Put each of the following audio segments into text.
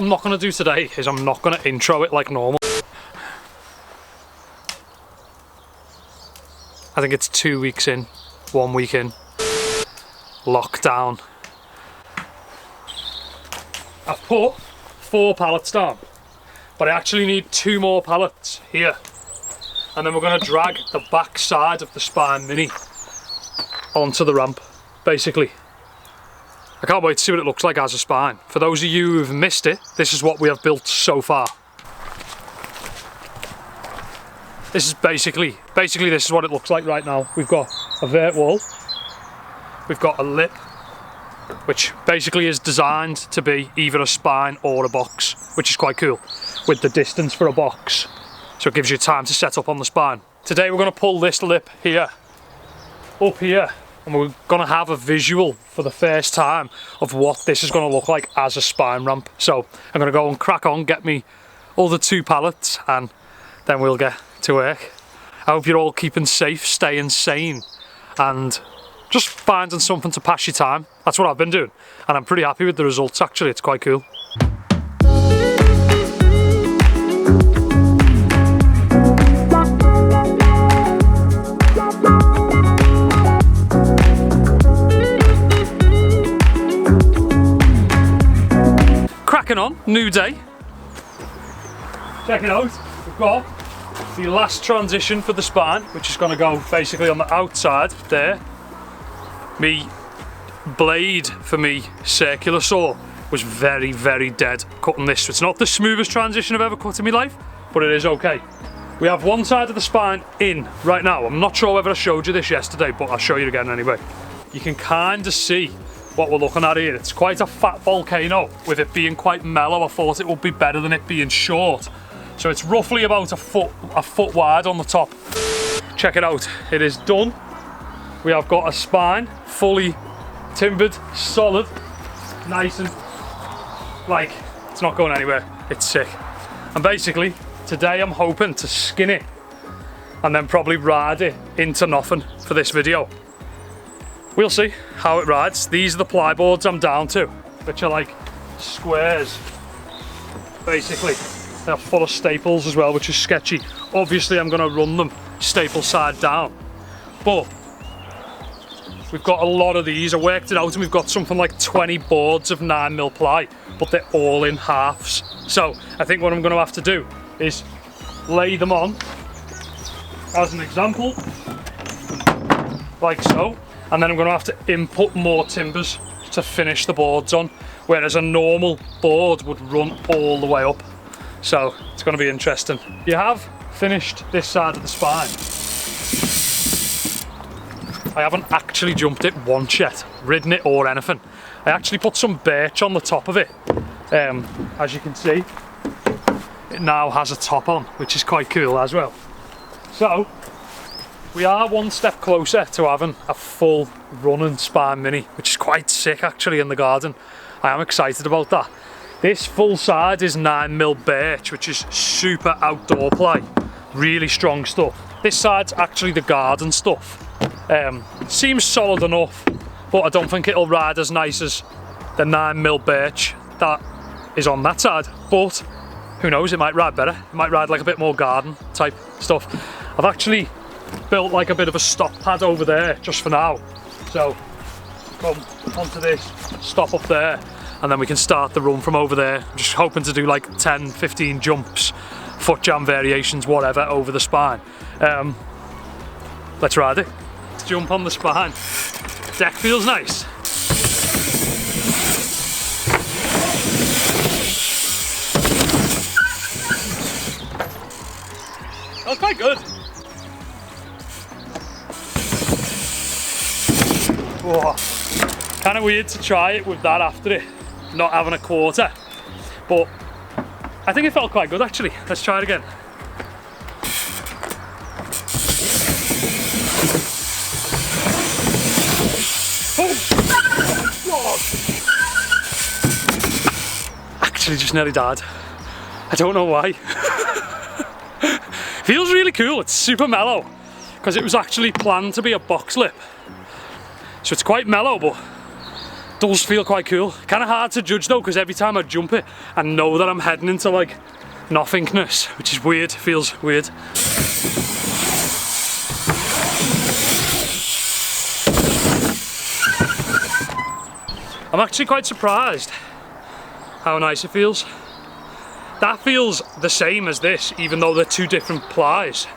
I'm not going to do today is I'm not going to intro it like normal. I think it's 2 weeks in, 1 week in, lockdown. I've put 4 pallets down, but I actually need 2 more pallets here. And then we're going to drag the back side of the Spine Mini onto the ramp, basically. I can't wait to see what it looks like as a spine. For those of you who've missed it, this is what we have built so far. This is basically this is what it looks like right now. We've got a vert wall, we've got a lip, which basically is designed to be either a spine or a box, which is quite cool, with the distance for a box. So it gives you time to set up on the spine. Today we're going to pull this lip here, up here, and we're going to have a visual for the first time of what this is going to look like as a spine ramp. So I'm going to go and crack on, get me all the 2 pallets, and then we'll get to work. I hope you're all keeping safe, staying sane, and just finding something to pass your time. That's what I've been doing, and I'm pretty happy with the results actually. It's quite cool. Cracking on, new day. Check it out, we've got the last transition for the spine, which is going to go basically on the outside there. Me blade for me circular saw was very, very dead cutting this. So it's not the smoothest transition I've ever cut in my life, but it is okay. We have one side of the spine in right now. I'm not sure whether I showed you this yesterday, but I'll show you again anyway. You can kind of see what we're looking at here. It's quite a fat volcano. With it being quite mellow, I thought it would be better than it being short. So it's roughly about a foot wide on the top. Check it out, it is done. We have got a spine, fully timbered, solid, nice and, like, it's not going anywhere. It's sick. And basically, today I'm hoping to skin it and then probably ride it into nothing for this video. We'll see how it rides. These are the ply boards I'm down to, which are like squares, basically. They're full of staples as well, which is sketchy. Obviously, I'm going to run them staple side down, but we've got a lot of these. I worked it out, and we've got something like 20 boards of 9mm ply, but they're all in halves. So I think what I'm going to have to do is lay them on, as an example, like so. And then I'm going to have to input more timbers to finish the boards on, whereas a normal board would run all the way up. So it's going to be interesting. You have finished this side of the spine. I haven't actually jumped it once yet, ridden it or anything. I actually put some birch on the top of it. As you can see, it now has a top on, which is quite cool as well. So we are one step closer to having a full running Spine Mini, which is quite sick actually in the garden. I am excited about that. This full side is 9mm birch, which is super outdoor ply, really strong stuff. This side's actually the garden stuff. Seems solid enough, but I don't think it'll ride as nice as the 9mm birch that is on that side. But who knows, it might ride better. It might ride like a bit more garden type stuff. I've actually built like a bit of a stop pad over there just for now. So come onto this, stop up there, and then we can start the run from over there. I'm just hoping to do like 10, 15 jumps, foot jam variations, whatever, over the spine. Let's ride it. Let's jump on the spine. Deck feels nice. That was quite good. Whoa. Kind of weird to try it with that after it, not having a quarter, but I think it felt quite good actually. Let's try it again. Oh. Actually just nearly died. I don't know why. Feels really cool, it's super mellow, because it was actually planned to be a box lip. So it's quite mellow, but Does feel quite cool. Kind of hard to judge though, because every time I jump it, I know that I'm heading into like nothingness, which is weird, feels weird. I'm actually quite surprised how nice it feels. That feels the same as this, even though they're two different plies.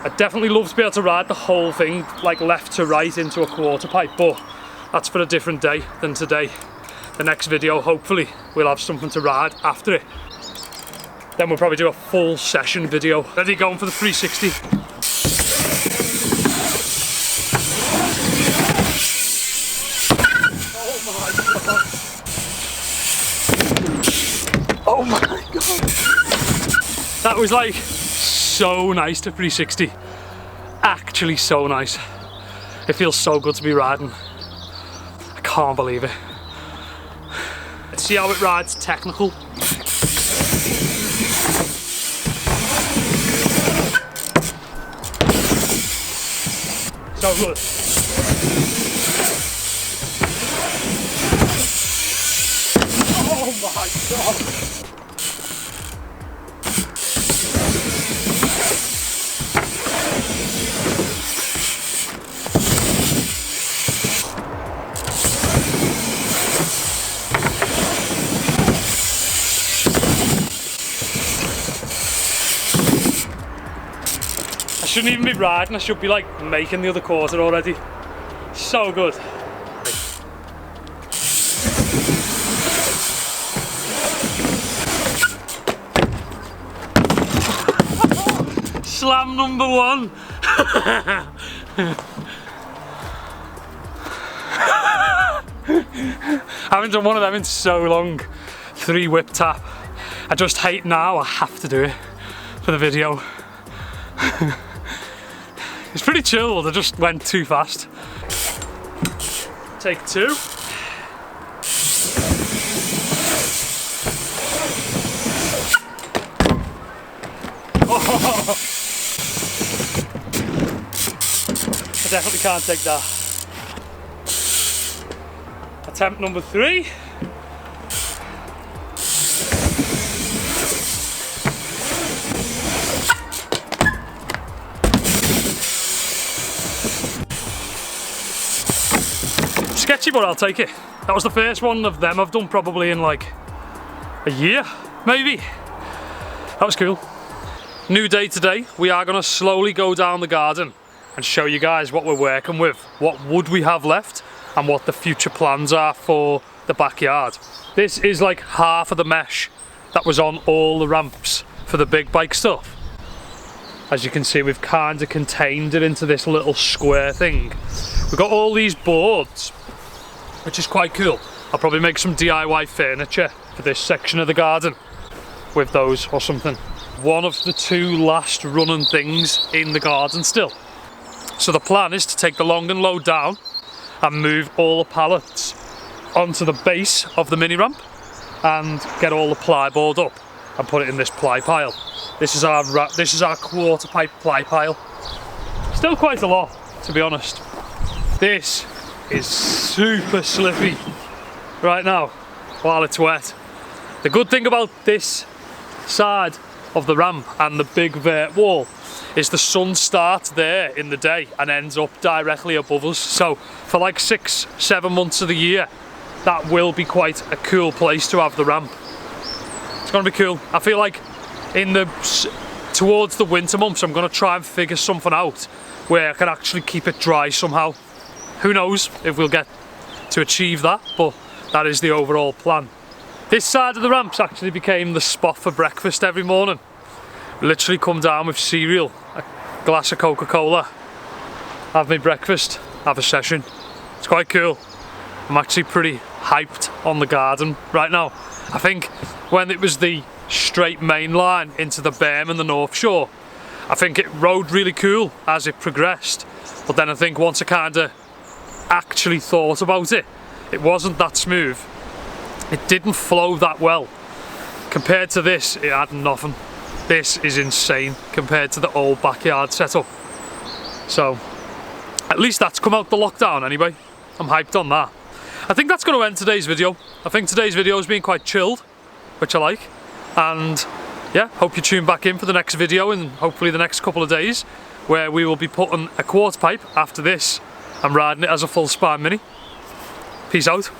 I'd definitely love to be able to ride the whole thing like left to right into a quarter pipe, but that's for a different day than today. The next video, hopefully, we'll have something to ride after it. Then we'll probably do a full session video. Ready, going for the 360. Oh my god! That was like so nice to 360. Actually so nice. It feels so good to be riding. I can't believe it. Let's see how it rides technical. So good. Oh my god! I shouldn't even be riding, I should be like making the other quarter already. So good. Slam number one. I haven't done one of them in so long. 3 whip tap. I just hate now I have to do it for the video. It's pretty chilled, I just went too fast. Take 2. Oh. I definitely can't take that. Attempt number 3. Sketchy, but I'll take it. That was the first one of them I've done probably in like a year, maybe. That was cool. New day today. We are going to slowly go down the garden and show you guys what we're working with, what wood we have left, and what the future plans are for the backyard. This is like half of the mesh that was on all the ramps for the big bike stuff. As you can see, we've kind of contained it into this little square thing. We've got all these boards, which is quite cool. I'll probably make some DIY furniture for this section of the garden with those or something. One of the 2 last running things in the garden still. So the plan is to take the long and low down and move all the pallets onto the base of the mini ramp and get all the plyboard up and put it in this ply pile. This is our quarter pipe ply pile. Still quite a lot, to be honest. This is super slippy right now while it's wet. The good thing about this side of the ramp and the big vert wall is the sun starts there in the day and ends up directly above us. So for like 6-7 months of the year, that will be quite a cool place to have the ramp. It's gonna be cool. I feel like towards the winter months, I'm gonna try and figure something out where I can actually keep it dry somehow. Who knows if we'll get to achieve that, but that is the overall plan. This side of the ramps actually became the spot for breakfast every morning. Literally come down with cereal, a glass of Coca-Cola, have my breakfast, have a session. It's quite cool. I'm actually pretty hyped on the garden right now. I think when it was the straight main line into the berm and the North Shore, I think it rode really cool as it progressed. But then I think once I kind of actually thought about it, it wasn't that smooth. It didn't flow that well. Compared to this, it had nothing. This is insane compared to the old backyard setup. So, at least that's come out the lockdown anyway. I'm hyped on that. I think that's going to end today's video. I think today's video has been quite chilled, which I like. And yeah, hope you tune back in for the next video and hopefully the next couple of days, where we will be putting a quarter pipe after this and riding it as a full spine mini. Peace out.